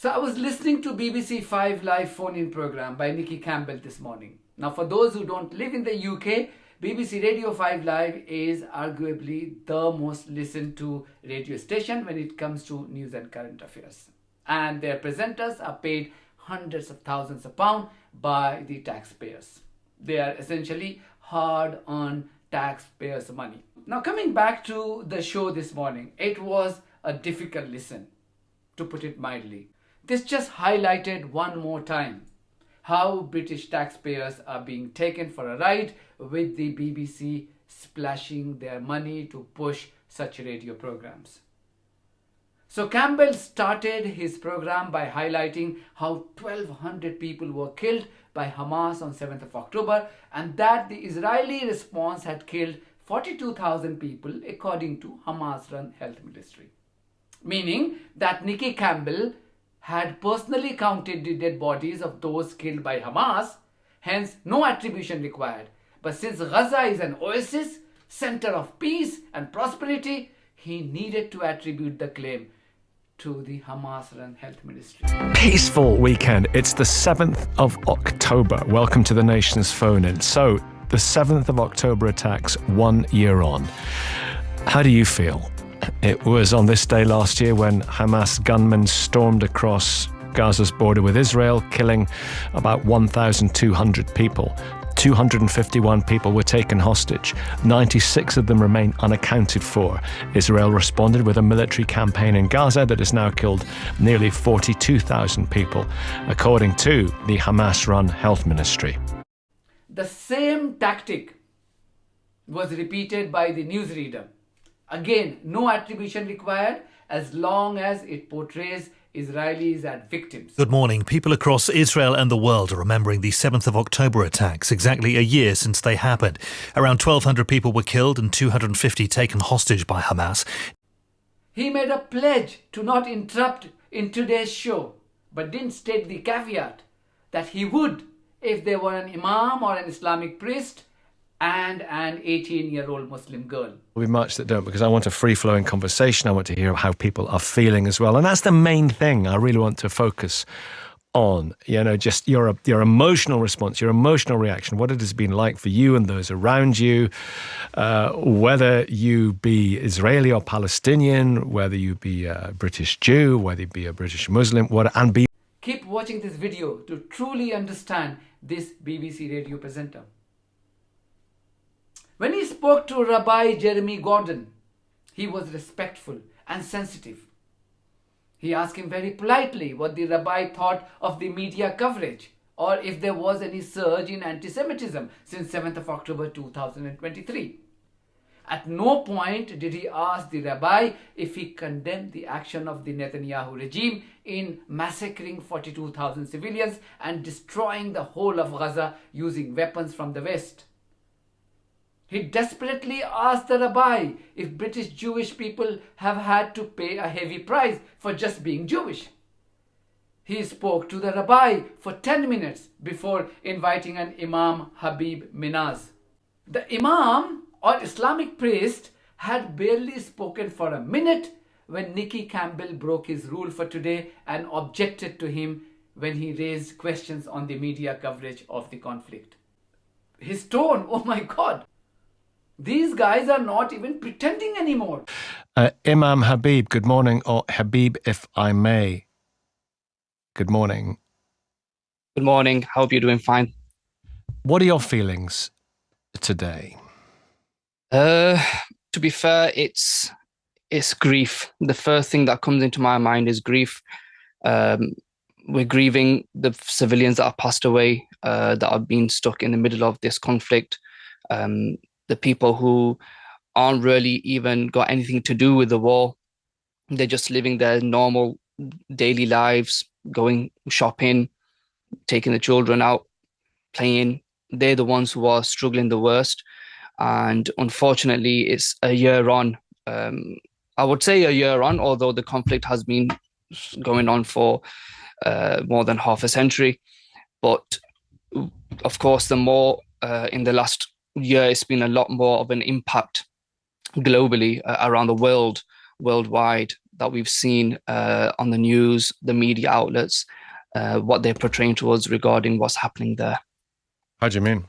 So I was listening to BBC 5 live phone-in program by Nicky Campbell this morning. Now for those who don't live in the UK, BBC Radio 5 Live is arguably the most listened to radio station when it comes to news and current affairs. And their presenters are paid hundreds of thousands of pounds by the taxpayers. They are essentially hard-earned taxpayers' money. Now coming back to the show this morning, it was a difficult listen, to put it mildly. This just highlighted one more time how British taxpayers are being taken for a ride with the BBC splashing their money to push such radio programs. So Campbell started his program by highlighting how 1,200 people were killed by Hamas on 7th of October and that the Israeli response had killed 42,000 people according to Hamas-run health ministry. Meaning that Nicky Campbell had personally counted the dead bodies of those killed by Hamas, hence no attribution required. But since Gaza is an oasis, center of peace and prosperity, he needed to attribute the claim to the Hamas-run health ministry. Peaceful weekend. It's the 7th of October. Welcome to the Nation's phone-in. So, the 7th of October attacks 1 year on. How do you feel? It was on this day last year when Hamas gunmen stormed across Gaza's border with Israel, killing about 1,200 people. 251 people were taken hostage. 96 of them remain unaccounted for. Israel responded with a military campaign in Gaza that has now killed nearly 42,000 people, according to the Hamas-run health ministry. The same tactic was repeated by the newsreader. Again, no attribution required as long as it portrays Israelis as victims. Good morning. People across Israel and the world are remembering the 7th of October attacks, exactly a year since they happened. Around 1,200 people were killed and 250 taken hostage by Hamas. He made a pledge to not interrupt in today's show, but didn't state the caveat that he would if there were an Imam or an Islamic priest and an 18-year-old Muslim girl. There'll be much that don't, because I want a free-flowing conversation. I want to hear how people are feeling as well. And that's the main thing I really want to focus on. You know, just your emotional response, your emotional reaction, what it has been like for you and those around you, whether you be Israeli or Palestinian, whether you be a British Jew, whether you be a British Muslim, and be. Keep watching this video to truly understand this BBC radio presenter. When he spoke to Rabbi Jeremy Gordon, he was respectful and sensitive. He asked him very politely what the rabbi thought of the media coverage or if there was any surge in anti-Semitism since 7th of October 2023. At no point did he ask the rabbi if he condemned the action of the Netanyahu regime in massacring 42,000 civilians and destroying the whole of Gaza using weapons from the West. He desperately asked the rabbi if British Jewish people have had to pay a heavy price for just being Jewish. He spoke to the rabbi for 10 minutes before inviting an Imam Habib Minaz. The Imam or Islamic priest had barely spoken for a minute when Nicky Campbell broke his rule for today and objected to him when he raised questions on the media coverage of the conflict. His tone, oh my God! These guys are not even pretending anymore. Imam Habib, good morning, or Habib, if I may. Good morning. Good morning. Hope you're doing fine. What are your feelings today? To be fair, it's grief. The first thing that comes into my mind is grief. We're grieving the civilians that have passed away, that have been stuck in the middle of this conflict. The people who aren't really even got anything to do with the war. They're just living their normal daily lives, going shopping, taking the children out, playing. They're the ones who are struggling the worst. And unfortunately, it's a year on. I would say a year on, although the conflict has been going on for more than half a century. But of course, the more in the last year, it's been a lot more of an impact globally around the world, worldwide. that we've seen on the news, the media outlets, what they're portraying to us regarding what's happening there. How do you mean?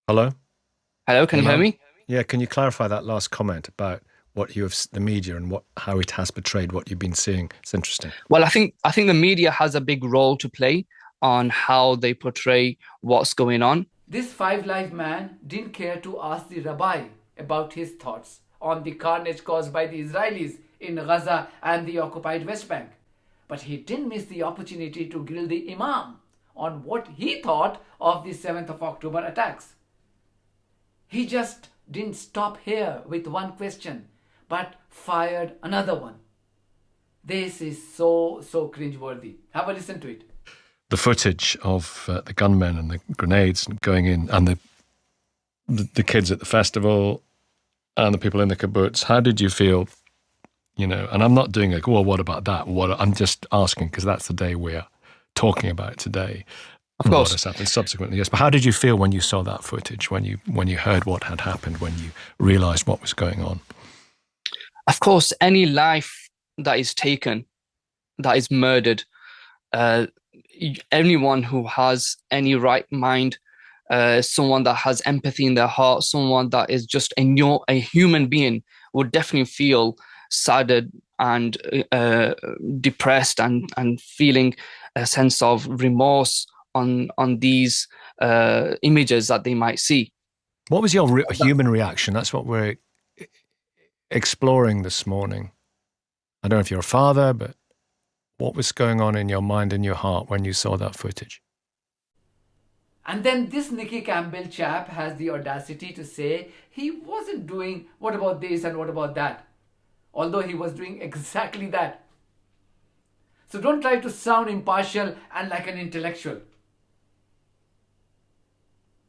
Hello? Hello, can you hear me? Yeah, can you clarify that last comment about what you have, the media, and how it has portrayed what you've been seeing? It's interesting. Well, I think the media has a big role to play on how they portray what's going on. This Five Live man didn't care to ask the rabbi about his thoughts on the carnage caused by the Israelis in Gaza and the occupied West Bank. But he didn't miss the opportunity to grill the Imam on what he thought of the 7th of October attacks. He just didn't stop here with one question, but fired another one. This is so cringeworthy. Have a listen to it. The footage of the gunmen and the grenades going in, and the kids at the festival, and the people in the kibbutz. How did you feel? You know, and I'm not doing like, well, what about that? I'm just asking because that's the day we're talking about today. Of course. What has happened subsequently, yes. But how did you feel when you saw that footage, when you heard what had happened, when you realised what was going on? Of course, any life that is taken, that is murdered, anyone who has any right mind, someone that has empathy in their heart, someone that is just a human being would definitely feel saddened and depressed and feeling a sense of remorse on these images that they might see. What was your human reaction? That's what we're exploring this morning. I don't know if you're a father, but what was going on in your mind and your heart when you saw that footage? And then this Nicky Campbell chap has the audacity to say he wasn't doing what about this and what about that, although he was doing exactly that. So don't try to sound impartial and like an intellectual.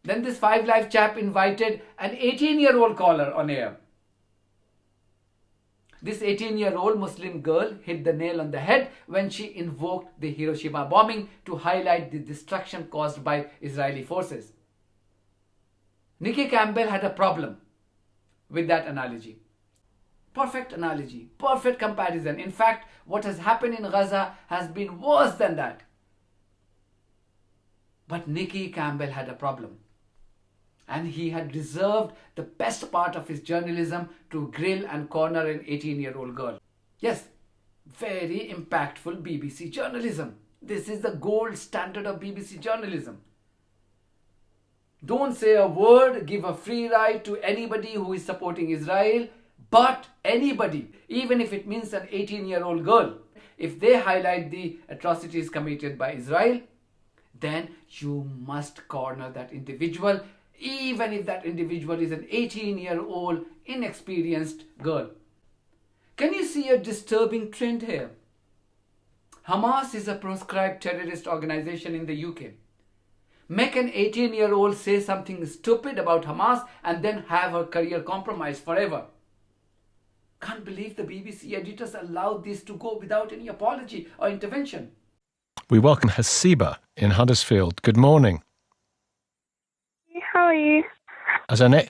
Then this Five Live chap invited an 18-year-old caller on air. This 18-year-old Muslim girl hit the nail on the head when she invoked the Hiroshima bombing to highlight the destruction caused by Israeli forces. Nicky Campbell had a problem with that analogy. Perfect analogy, perfect comparison. In fact, what has happened in Gaza has been worse than that. But Nicky Campbell had a problem. And he had reserved the best part of his journalism to grill and corner an 18-year-old girl. Yes, very impactful BBC journalism. This is the gold standard of BBC journalism. Don't say a word, give a free ride to anybody who is supporting Israel, but anybody, even if it means an 18-year-old girl, if they highlight the atrocities committed by Israel, then you must corner that individual, even if that individual is an 18-year-old inexperienced girl. Can you see a disturbing trend here? Hamas is a proscribed terrorist organization in the UK. Make an 18-year-old say something stupid about Hamas and then have her career compromised forever. Can't believe the BBC editors allowed this to go without any apology or intervention. We welcome Hasiba in Huddersfield. Good morning. How are you? I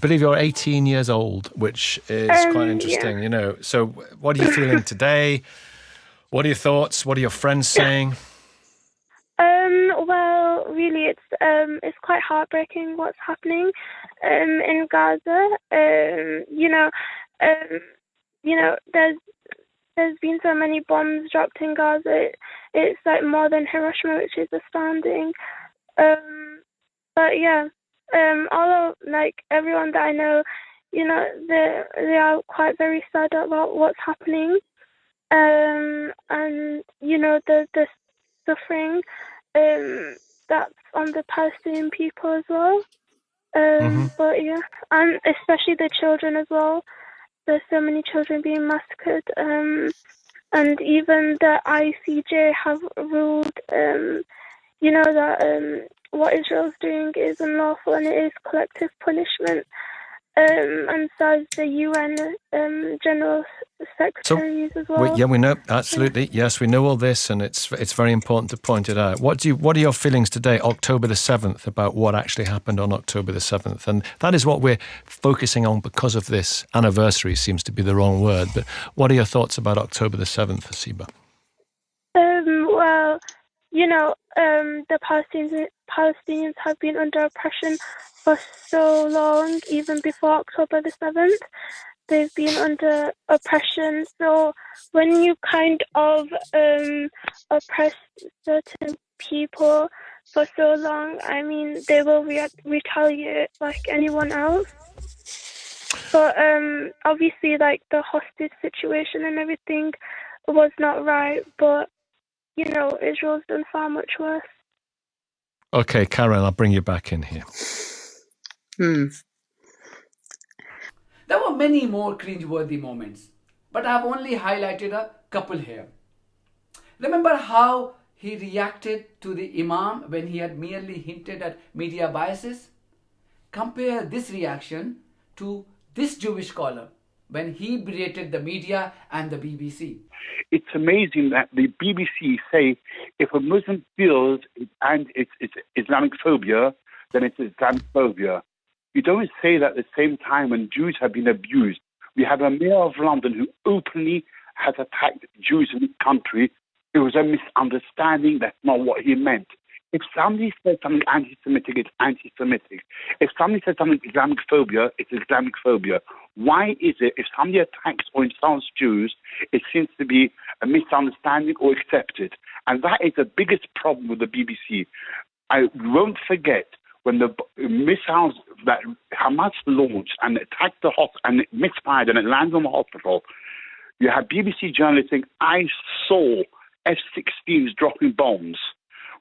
believe you're 18 years old, which is quite interesting, yeah. you know. So what are you feeling today? What are your thoughts? What are your friends saying? Well, really, it's quite heartbreaking what's happening in Gaza. There's been so many bombs dropped in Gaza. It's like more than Hiroshima, which is astounding. But yeah, everyone that I know, they are quite very sad about what's happening, and the suffering that's on the Palestinian people as well. But yeah, and especially the children as well. There's so many children being massacred, and even the ICJ have ruled, that what Israel's doing is unlawful and it is collective punishment. and so as the UN General Secretaries as well. We know, absolutely. Yes, we know all this, and it's very important to point it out. What are your feelings today, October the 7th, about what actually happened on October the 7th? And that is what we're focusing on because of this anniversary, seems to be the wrong word. But what are your thoughts about October the 7th, Hasiba? Well, the Palestinians have been under oppression for so long, even before October the 7th. They've been under oppression. So when you kind of oppress certain people for so long, I mean, they will retaliate like anyone else. But obviously, like, the hostage situation and everything was not right, but Israel's done far much worse. Okay, Karen, I'll bring you back in here. There were many more cringeworthy moments, but I've only highlighted a couple here. Remember how he reacted to the Imam when he had merely hinted at media biases? Compare this reaction to this Jewish scholar when he berated the media and the BBC. It's amazing that the BBC say if a Muslim feels and it's Islamic phobia, then it's Islamic phobia. You don't say that at the same time when Jews have been abused. We have a mayor of London who openly has attacked Jews in this country. It was a misunderstanding. That's not what he meant. If somebody says something anti-Semitic, it's anti-Semitic. If somebody says something Islamic phobia, it's Islamic phobia. Why is it if somebody attacks or insults Jews, it seems to be a misunderstanding or accepted? And that is the biggest problem with the BBC. I won't forget when the missiles that Hamas launched and attacked the hospital and it misfired and it landed on the hospital, you had BBC journalists saying, I saw F-16s dropping bombs.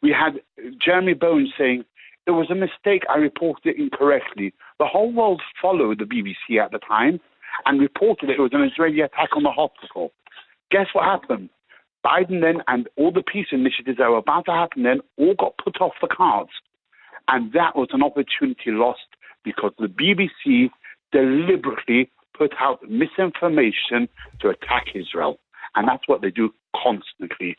We had Jeremy Bowen saying, it was a mistake, I reported it incorrectly. The whole world followed the BBC at the time and reported it was an Israeli attack on the hospital. Guess what happened? Biden then and all the peace initiatives that were about to happen then all got put off the cards. And that was an opportunity lost because the BBC deliberately put out misinformation to attack Israel. And that's what they do constantly.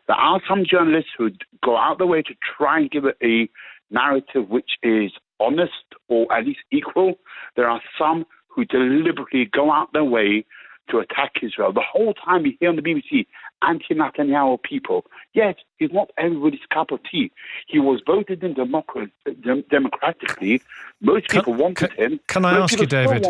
There are some journalists who go out the way to try and give it a narrative which is honest or at least equal. There are some who deliberately go out their way to attack Israel. The whole time you hear on the BBC, anti-Netanyahu people. Yes, he's not everybody's cup of tea. He was voted in democratically. Most people wanted him. Can I ask you, David?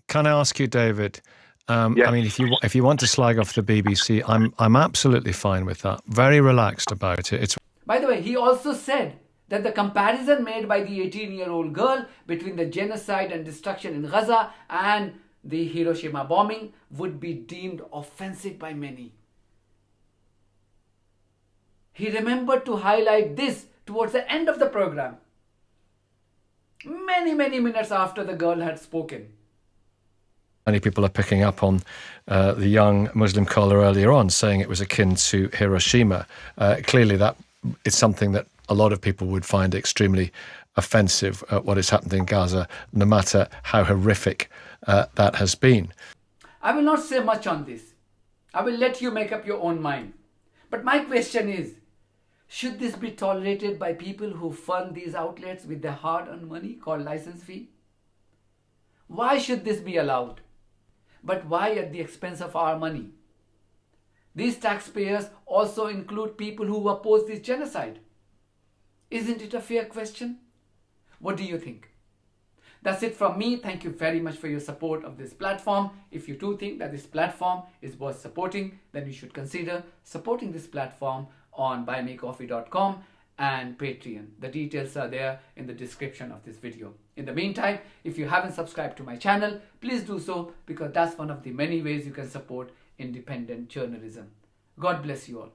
Can I ask you, David? Yes. I mean, if you want to slag off the BBC, I'm absolutely fine with that. Very relaxed about it. By the way, he also said that the comparison made by the 18-year-old girl between the genocide and destruction in Gaza and the Hiroshima bombing would be deemed offensive by many. He remembered to highlight this towards the end of the program, many minutes after the girl had spoken. Many people are picking up on the young Muslim caller earlier on saying it was akin to Hiroshima. Clearly that is something that a lot of people would find extremely offensive at what has happened in Gaza, no matter how horrific that has been. I will not say much on this. I will let you make up your own mind. But my question is, should this be tolerated by people who fund these outlets with their hard-earned money called license fee? Why should this be allowed? But why at the expense of our money? These taxpayers also include people who oppose this genocide. Isn't it a fair question? What do you think? That's it from me. Thank you very much for your support of this platform. If you do think that this platform is worth supporting, then you should consider supporting this platform on buymecoffee.com and Patreon. The details are there in the description of this video. In the meantime, if you haven't subscribed to my channel, please do so, because that's one of the many ways you can support independent journalism. God bless you all.